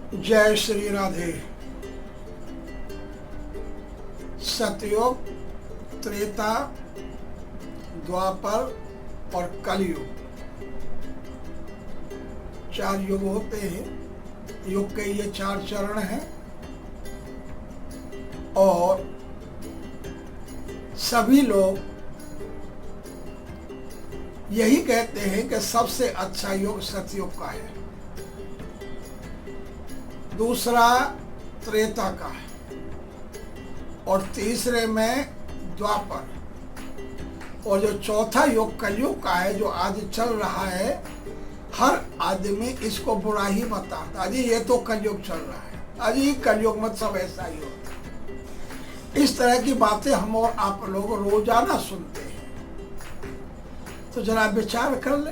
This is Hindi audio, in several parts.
जय श्री राधे। सतयुग, त्रेता, द्वापर और कलयुग, 4 युग होते हैं। युग के ये 4 चरण हैं और सभी लोग यही कहते हैं कि सबसे अच्छा युग सतयुग का है, दूसरा त्रेता का है और तीसरे में द्वापर, और जो चौथा युग कलयुग का है जो आज चल रहा है, हर आदमी इसको बुरा ही बताता, अजी ये तो कलयुग चल रहा है, अजी कलयुग में सब ऐसा ही होता है। इस तरह की बातें हम और आप लोग रोजाना सुनते हैं, तो जरा विचार कर ले।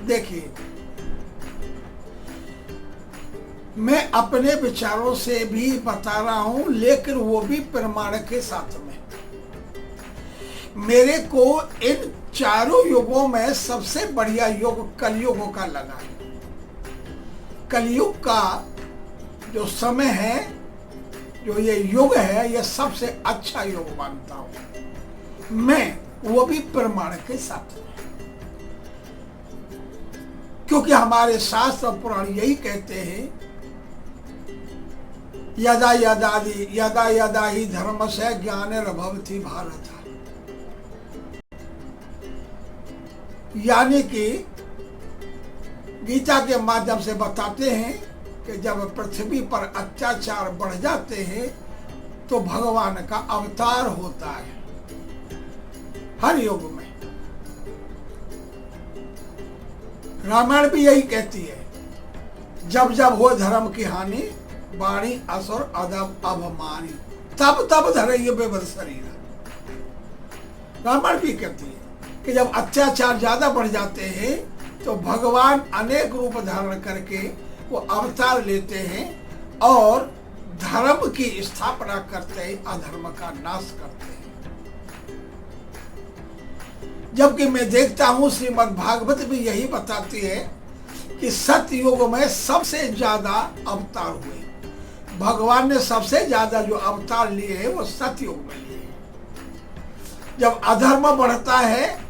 देखिए, मैं अपने विचारों से भी बता रहा हूं, लेकिन वो भी प्रमाण के साथ में। मेरे को इन 4 युगों में सबसे बढ़िया युग कलयुग का लगा। कलयुग का जो समय है, जो ये युग है, ये सबसे अच्छा युग मानता हूं मैं, वो भी प्रमाण के साथ में। क्योंकि हमारे शास्त्र पुराण यही कहते हैं, यदा यदा ही धर्म से ज्ञानिर्भवति भारत। यानी कि गीता के माध्यम से बताते हैं कि जब पृथ्वी पर अत्याचार बढ़ जाते हैं तो भगवान का अवतार होता है हर युग में। रामायण भी यही कहती है, जब जब हो धर्म की हानि, वाणी असुर अदब अभमानी, तब तब धरय बेबद शरीर। रामायण भी कहती है कि जब अत्याचार ज्यादा बढ़ जाते हैं तो भगवान अनेक रूप धारण करके वो अवतार लेते हैं और धर्म की स्थापना करते हैं, अधर्म का नाश करते हैं। जबकि मैं देखता हूं श्रीमद् भागवत भी यही बताती है कि सतयुग में सबसे ज्यादा अवतार हुए। भगवान ने सबसे ज्यादा जो अवतार लिए हैं वो सतयुग में लिए। जब अधर्म बढ़ता है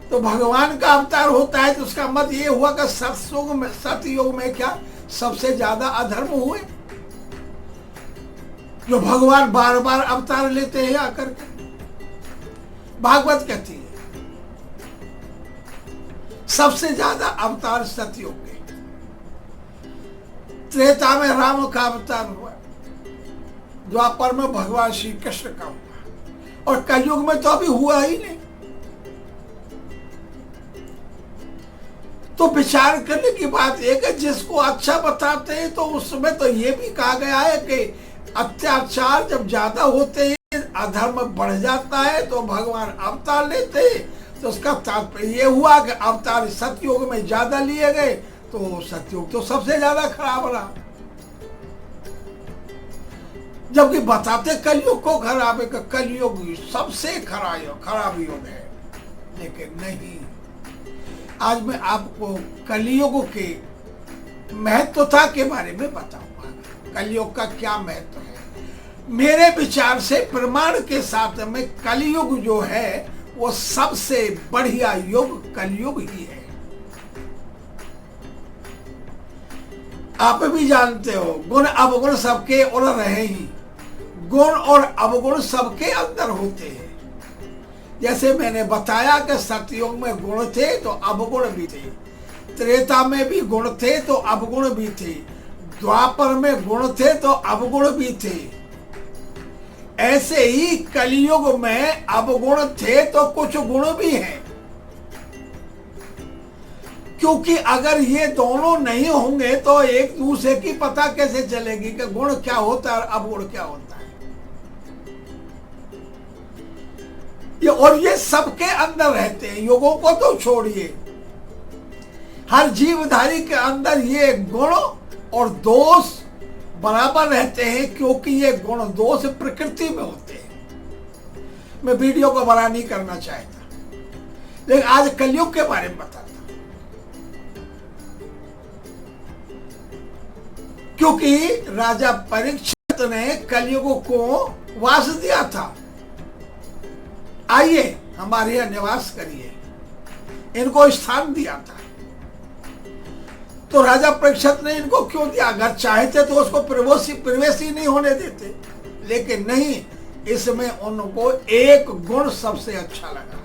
तो भगवान का अवतार होता है, तो उसका मत ये हुआ कि सतयुग में क्या सबसे ज्यादा अधर्म हुए, जो भगवान बार बार अवतार लेते हैं आकर के। भागवत कहती है सबसे ज्यादा अवतार सतयुग के। त्रेता में राम का अवतार हुआ, द्वापर में भगवान श्री कृष्ण का हुआ, और कलयुग में तो अभी हुआ ही नहीं। तो विचार करने की बात एक है, जिसको अच्छा बताते हैं तो उसमें तो ये भी कहा गया है कि अत्याचार जब ज्यादा होते हैं, अधर्म बढ़ जाता है तो भगवान अवतार लेते हैं। तो उसका तात्पर्य ये हुआ कि अवतार सतयुग में ज्यादा लिए गए, तो सतयुग तो सबसे ज्यादा खराब रहा। जबकि बताते कलयुग को खराब है, कि कलयुग सबसे खराब युग है, लेकिन नहीं। आज मैं आपको कलयुग के महत्वता के बारे में बताऊंगा। कलयुग का क्या महत्व है। मेरे विचार से प्रमाण के साथ में कलयुग जो है वो सबसे बढ़िया युग कलयुग ही है। आप भी जानते हो, गुण अवगुण सबके उड़ रहे ही, गुण और अवगुण सबके अंदर होते हैं। जैसे मैंने बताया कि सतयुग में गुण थे तो अवगुण भी थे, त्रेता में भी गुण थे तो अवगुण भी थे, द्वापर में गुण थे तो अवगुण भी थे। ऐसे ही कलयुग में अवगुण थे तो कुछ गुण भी हैं। क्योंकि अगर ये दोनों नहीं होंगे तो एक दूसरे की पता कैसे चलेगी कि गुण क्या होता है और अवगुण क्या होता है। और ये सबके अंदर रहते हैं, युगों को तो छोड़िए, हर जीवधारी के अंदर ये गुण और दोष बराबर रहते हैं, क्योंकि ये गुण दोष प्रकृति में होते हैं। मैं वीडियो को बड़ा नहीं करना चाहता, लेकिन आज कलयुग के बारे में बताता हूं। क्योंकि राजा परीक्षित ने कलयुग को वास दिया था, आइए हमारे यहां निवास करिए, इनको स्थान दिया था। तो राजा परीक्षित ने इनको क्यों दिया? अगर चाहते तो उसको प्रवेश ही नहीं होने देते, लेकिन नहीं, इसमें उनको एक गुण सबसे अच्छा लगा,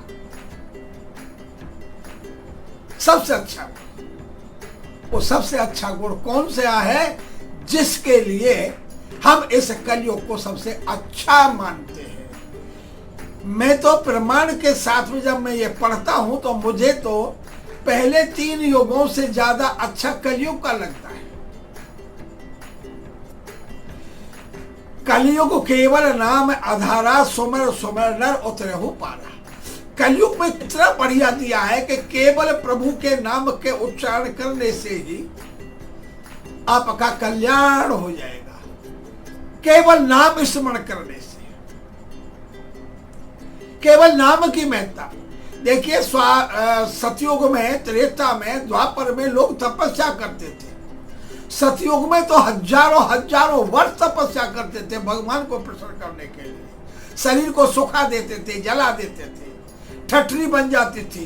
सबसे अच्छा। वो सबसे अच्छा गुण कौन सा है? जिसके लिए हम इस कलयुग को सबसे अच्छा मानते हैं। मैं तो प्रमाण के साथ में जब मैं ये पढ़ता हूं तो मुझे तो पहले 3 युगों से ज्यादा अच्छा कलयुग का लगता है। कलयुग केवल नाम आधारा, सुमर सुमर नर उतरहु पारा। कलयुग में कितना बढ़िया दिया है कि केवल प्रभु के नाम के उच्चारण करने से ही आपका कल्याण हो जाएगा, केवल नाम स्मरण करने से, केवल नाम की महत्ता। देखिए सतयुग में, त्रेता में, द्वापर में लोग तपस्या करते थे। सतयुग में तो हजारों वर्ष तपस्या करते थे भगवान को प्रसन्न करने के लिए। शरीर को सुखा देते थे, जला देते थे, ठठरी बन जाती थी।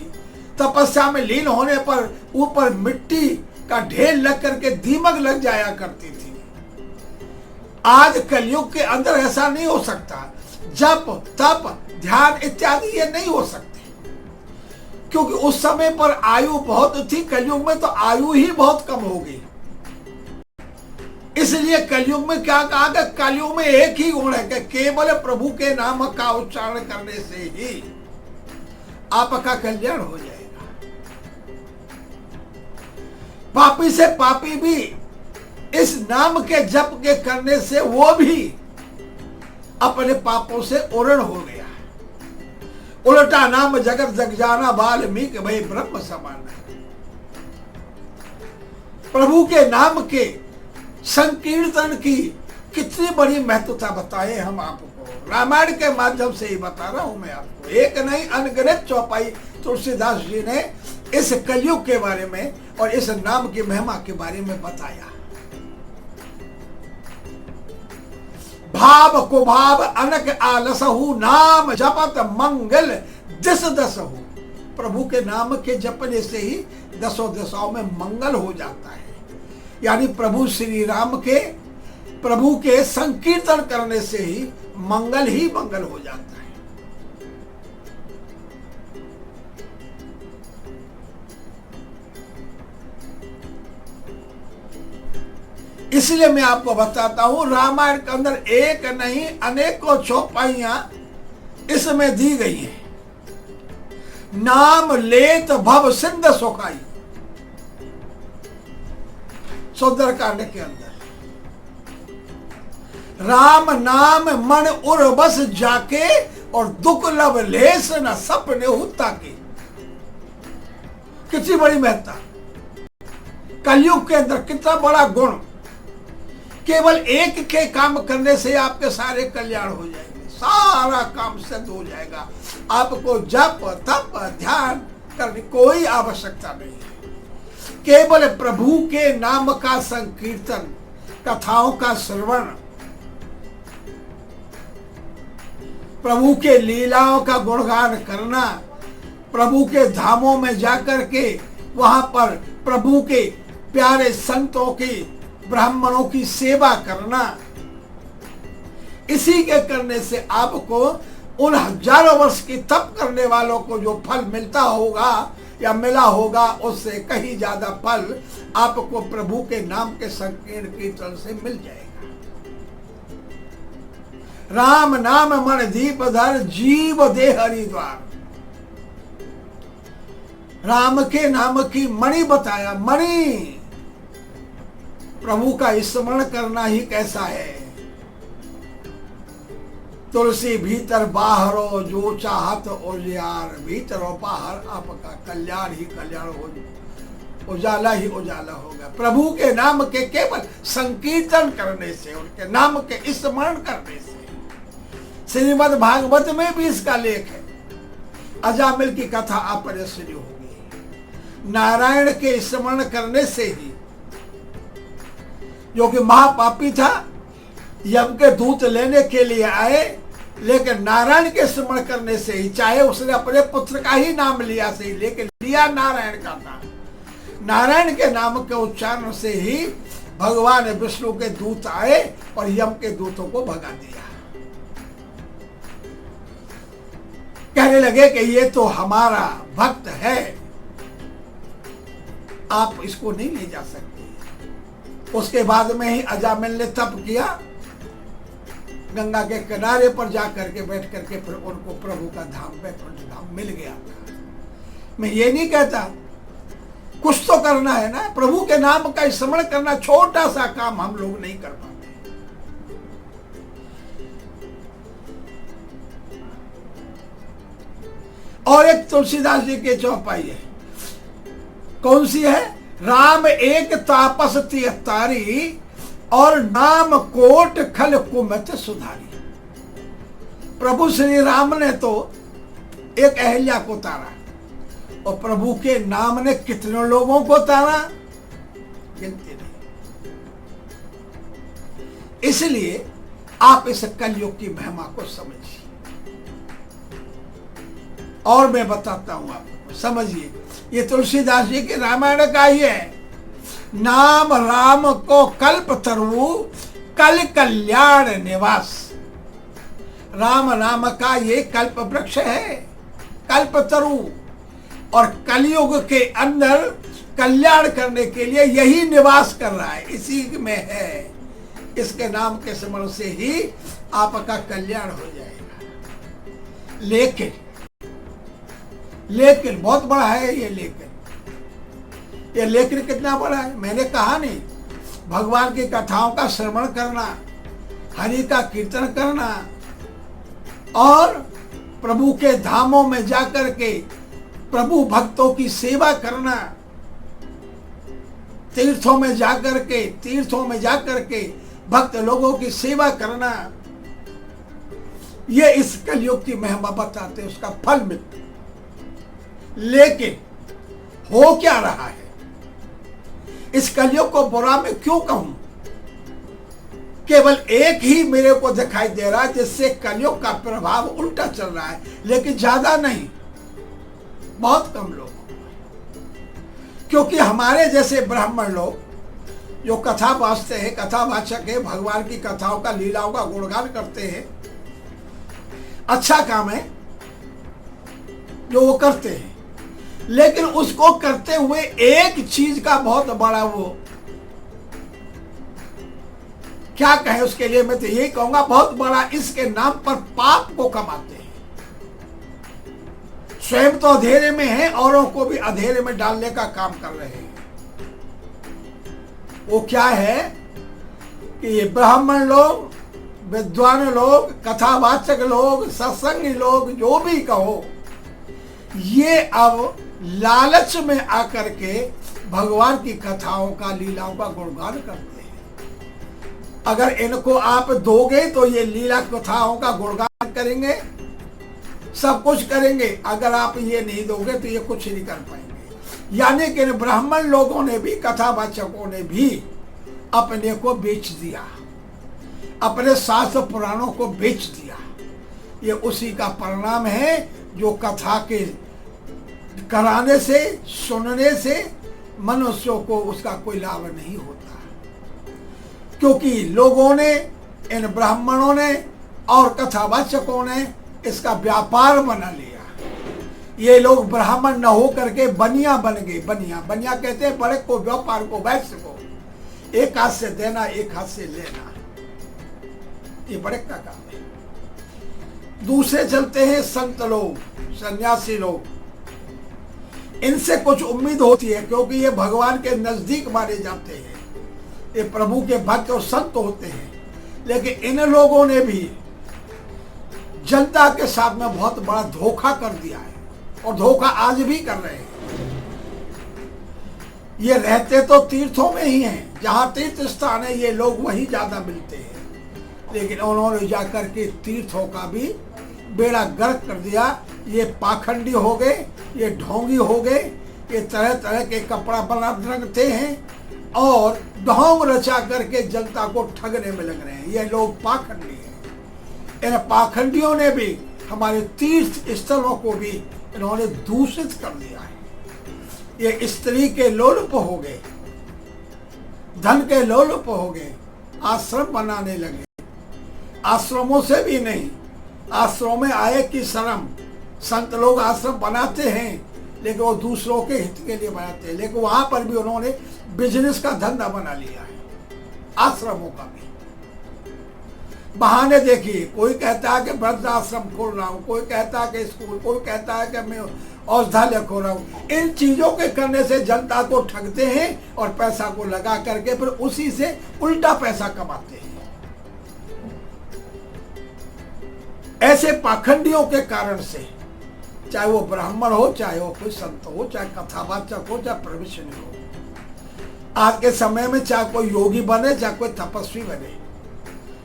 तपस्या में लीन होने पर ऊपर मिट्टी का ढेर लग करके दीमक लग जाया करती थी। आज कलयुग के अंदर ऐसा नहीं हो सकता। जप, तप, ध्यान इत्यादि ये नहीं हो सकते, क्योंकि उस समय पर आयु बहुत थी। कलयुग में तो आयु ही बहुत कम हो गई। इसलिए कलयुग में क्या कहा कि कलयुग में एक ही गुण है कि केवल प्रभु के नाम का उच्चारण करने से ही आपका कल्याण हो जाएगा। पापी से पापी भी इस नाम के जप के करने से वो भी अपने पापों से उरण हो गया। उल्टा नाम जगत जग जाना, वाल्मीकि भई ब्रह्म समान। प्रभु के नाम के संकीर्तन की कितनी बड़ी महत्वता बताए हम आपको। रामायण के माध्यम से ही बता रहा हूं मैं आपको। एक नहीं अनगिनत चौपाई तुलसीदास जी ने इस कलयुग के बारे में और इस नाम की महिमा के बारे में बताया। भाव कुभाव अनक आलसहु, नाम जपत मंगल दिस दसहु। प्रभु के नाम के जपने से ही दसों दिशाओं में मंगल हो जाता है। यानी प्रभु श्री राम के, प्रभु के संकीर्तन करने से ही मंगल हो जाता है। इसलिए मैं आपको बताता हूं, रामायण के अंदर एक नहीं अनेकों चौपाइयां इसमें दी गई हैं। नाम लेत भव सिंध सुखाई, सुंदरकांड के अंदर। राम नाम मन उर बस जाके, और दुख लब लेस न सपने हुता के। कितनी बड़ी महत्ता। कलयुग के अंदर कितना बड़ा गुण। केवल एक के काम करने से आपके सारे कल्याण हो जाएंगे, सारा काम सिद्ध हो जाएगा। आपको जप, तप, ध्यान करने कोई आवश्यकता नहीं है। केवल प्रभु के नाम का संकीर्तन, कथाओं का श्रवण, प्रभु के लीलाओं का गुणगान करना, प्रभु के धामों में जाकर के वहां पर प्रभु के प्यारे संतों की, ब्राह्मणों की सेवा करना, इसी के करने से आपको उन हजारों वर्ष की तप करने वालों को जो फल मिलता होगा या मिला होगा, उससे कहीं ज्यादा फल आपको प्रभु के नाम के संकीर्ण कीर्तन से मिल जाएगा। राम नाम मन दीप धर, जीव दे हरिद्वार। राम के नाम की मणि बताया। मणि प्रभु का स्मरण करना ही कैसा है। तुलसी भीतर बाहरो, जो चाहत उजियार। भीतर और बाहर आपका कल्याण ही कल्याण हो, उजाला ही उजाला होगा। प्रभु के नाम के केवल संकीर्तन करने से, उनके नाम के स्मरण करने से। श्रीमद् भागवत में भी इसका लेख है। अजामिल की कथा आप पर शुरू होगी। नारायण के स्मरण करने से ही जो कि महापापी था, यम के दूत लेने के लिए आए, लेकिन नारायण के स्मरण करने से ही, चाहे उसने अपने पुत्र का ही नाम लिया सही, लेकिन लिया नारायण का था। नारायण के नाम के उच्चारण से ही भगवान विष्णु के दूत आए और यम के दूतों को भगा दिया। कहने लगे कि ये तो हमारा भक्त है, आप इसको नहीं ले जा सकते। उसके बाद में ही अजामिल ने तप किया, गंगा के किनारे पर जाकर के बैठ करके फिर उनको प्रभु का धाम, वैकुंठ धाम मिल गया था। मैं ये नहीं कहता, कुछ तो करना है ना, प्रभु के नाम का स्मरण करना, छोटा सा काम हम लोग नहीं कर पाते। और एक तुलसीदास जी की चौपाई है, कौन सी है? राम एक तापस तिहत्तारी और नाम कोट खल कुमत सुधारी। प्रभु श्री राम ने तो एक अहिल्या को तारा, और प्रभु के नाम ने कितने लोगों को तारा, गिनती नहीं। इसलिए आप इस कलयुग की महिमा को समझिए, और मैं बताता हूं आपको, समझिए। ये तुलसीदास जी के रामायण का ही है। नाम राम को कल्प तरु कल कल्याण निवास। राम नाम का ये कल्प वृक्ष है, कल्प तरु, और कलयुग के अंदर कल्याण करने के लिए यही निवास कर रहा है, इसी में है। इसके नाम के स्मरण से ही आपका कल्याण हो जाएगा। लेकिन बहुत बड़ा है ये, लेकिन कितना बड़ा है मैंने कहा नहीं। भगवान की कथाओं का श्रवण करना, हरि का कीर्तन करना, और प्रभु के धामों में जाकर के प्रभु भक्तों की सेवा करना, तीर्थों में जाकर के भक्त लोगों की सेवा करना, ये इस कलयुग की महिमा बताते, उसका फल मिलता। लेकिन हो क्या रहा है? इस कलयुग को बुरा मैं क्यों कहूं? केवल एक ही मेरे को दिखाई दे रहा है जिससे कलयुग का प्रभाव उल्टा चल रहा है, लेकिन ज्यादा नहीं, बहुत कम लोग। क्योंकि हमारे जैसे ब्राह्मण लोग जो कथा वाचते हैं, कथावाचक है, भगवान की कथाओं का, लीलाओं का गुणगान करते हैं, अच्छा काम है जो वो करते हैं, लेकिन उसको करते हुए एक चीज का बहुत बड़ा वो क्या कहें उसके लिए, मैं तो यही कहूंगा बहुत बड़ा इसके नाम पर पाप को कमाते हैं। स्वयं तो अंधेरे में है, औरों को भी अंधेरे में डालने का काम कर रहे हैं। वो क्या है कि ये ब्राह्मण लोग, विद्वान लोग, कथावाचक लोग, सत्संगी लोग, जो भी कहो, ये अब लालच में आकर के भगवान की कथाओं का, लीलाओं का गुणगान करते हैं। अगर इनको आप दोगे तो ये लीला कथाओं का गुणगान करेंगे, सब कुछ करेंगे। अगर आप ये नहीं दोगे तो ये कुछ नहीं कर पाएंगे। यानी कि ब्राह्मण लोगों ने भी, कथावाचकों ने भी अपने को बेच दिया, अपने शास्त्र पुराणों को बेच दिया। ये उसी का परिणाम है जो कथा के कराने से, सुनने से मनुष्यों को उसका कोई लाभ नहीं होता, क्योंकि लोगों ने, इन ब्राह्मणों ने और कथावाचकों ने इसका व्यापार बना लिया। ये लोग ब्राह्मण न हो करके बनिया बन गए। बनिया कहते हैं बड़े को, व्यापार को, वैश्य को, एक हाथ से देना, एक हाथ से लेना, ये बड़े का काम है। दूसरे चलते हैं संत लोग, सन्यासी लोग, इनसे कुछ उम्मीद होती है क्योंकि ये भगवान के नजदीक माने जाते हैं, ये प्रभु के भक्त और संत होते हैं। लेकिन इन लोगों ने भी जनता के साथ में बहुत बड़ा धोखा कर दिया है, और धोखा आज भी कर रहे हैं। ये रहते तो तीर्थों में ही हैं, जहां तीर्थ स्थान है ये लोग वहीं ज्यादा मिलते हैं, लेकिन उन्होंने जाकर के तीर्थों का भी बेड़ा गर्क कर दिया। ये पाखंडी हो गए, ये ढोंगी हो गए, ये तरह तरह के कपड़ा बना रखते हैं और ढोंग रचा करके जनता को ठगने में लग रहे हैं। ये लोग पाखंडी हैं। इन पाखंडियों ने भी हमारे तीर्थ स्थलों को भी इन्होंने दूषित कर दिया है। ये स्त्री के लोलुप हो गए, धन के लोलुप हो गए, आश्रम बनाने लगे। आश्रमों से भी नहीं, आश्रम में आए कि शर्म। संत लोग आश्रम बनाते हैं लेकिन वो दूसरों के हित के लिए बनाते हैं, लेकिन वहां पर भी उन्होंने बिजनेस का धंधा बना लिया है, आश्रमों का भी। बहाने देखिए, कोई कहता है कि वृद्धाश्रम खोल रहा हूँ, कोई कहता है कि स्कूल, कोई कहता है कि मैं औषधालय खोल रहा हूँ। इन चीजों के करने से जनता को ठगते हैं और पैसा को लगा करके फिर उसी से उल्टा पैसा कमाते हैं। ऐसे पाखंडियों के कारण से, चाहे वो ब्राह्मण हो, चाहे वो कोई संत हो, चाहे कथावाचक हो, चाहे प्रवचन हो, आज के समय में चाहे कोई योगी बने, चाहे कोई तपस्वी बने,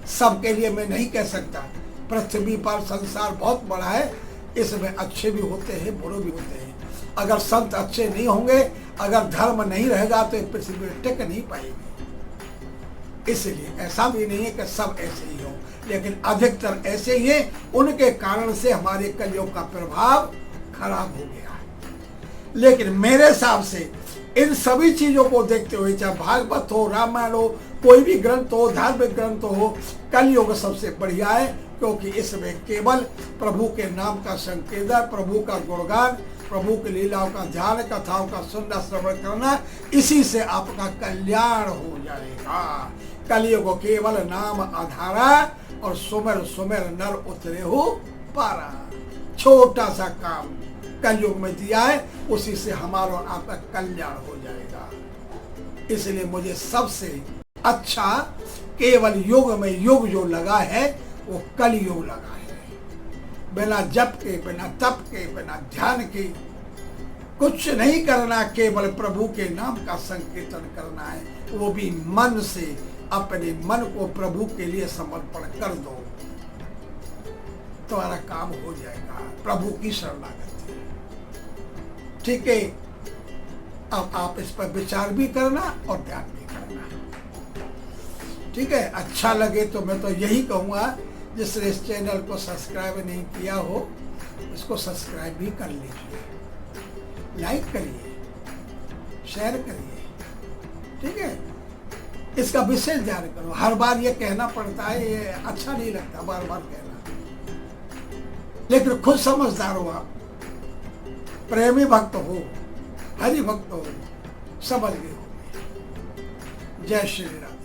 सबके लिए मैं नहीं कह सकता। पृथ्वी पर संसार बहुत बड़ा है, इसमें अच्छे भी होते हैं, बुरे भी होते हैं। अगर संत अच्छे नहीं होंगे, अगर धर्म नहीं रहेगा तो पृथ्वी टिक नहीं पाएगी। इसलिए ऐसा भी नहीं है कि सब ऐसे ही हो, लेकिन अधिकतर ऐसे ही हैं। उनके कारण से हमारे कलयुग का प्रभाव खराब हो गया है। लेकिन मेरे हिसाब से इन सभी चीजों को देखते हुए, चाहे भागवत हो, रामायण हो, कोई भी ग्रंथ हो, धार्मिक ग्रंथ हो, कलयुग सबसे बढ़िया है, क्योंकि इसमें केवल प्रभु के नाम का संकीर्तन, प्रभु का गुणगान, प्रभु की लीलाओं का ध्यान, कथाओं का सुनना, श्रवण करना, इसी से आपका कल्याण हो जाएगा। कलयुग केवल नाम आधारा और सुमिर सुमिर नर उतरे हो पारा। छोटा सा काम कलयुग में दिया है, उसी से हमारा और आपका कल्याण हो जाएगा। इसलिए मुझे सबसे अच्छा केवल युग में युग जो लगा है वो कलयुग लगा है। बिना जप के, बिना तप के, बिना ध्यान के कुछ नहीं करना, केवल प्रभु के नाम का संकीर्तन करना है, वो भी मन से। अपने मन को प्रभु के लिए समर्पण कर दो, तुम्हारा काम हो जाएगा। प्रभु की शरणागति, ठीक है। अब आप इस पर विचार भी करना और ध्यान भी करना, ठीक है। अच्छा लगे तो मैं तो यही कहूँगा, जिसने इस चैनल को सब्सक्राइब नहीं किया हो इसको सब्सक्राइब भी कर लीजिए, लाइक करिए, शेयर करिए, ठीक है। इसका विशेष ध्यान करो। हर बार ये कहना पड़ता है, ये अच्छा नहीं लगता बार बार कहना, लेकिन खुद समझदार हो आप, प्रेमी भक्त हो, हरि भक्त हो, समझ गए हो। जय श्री राम।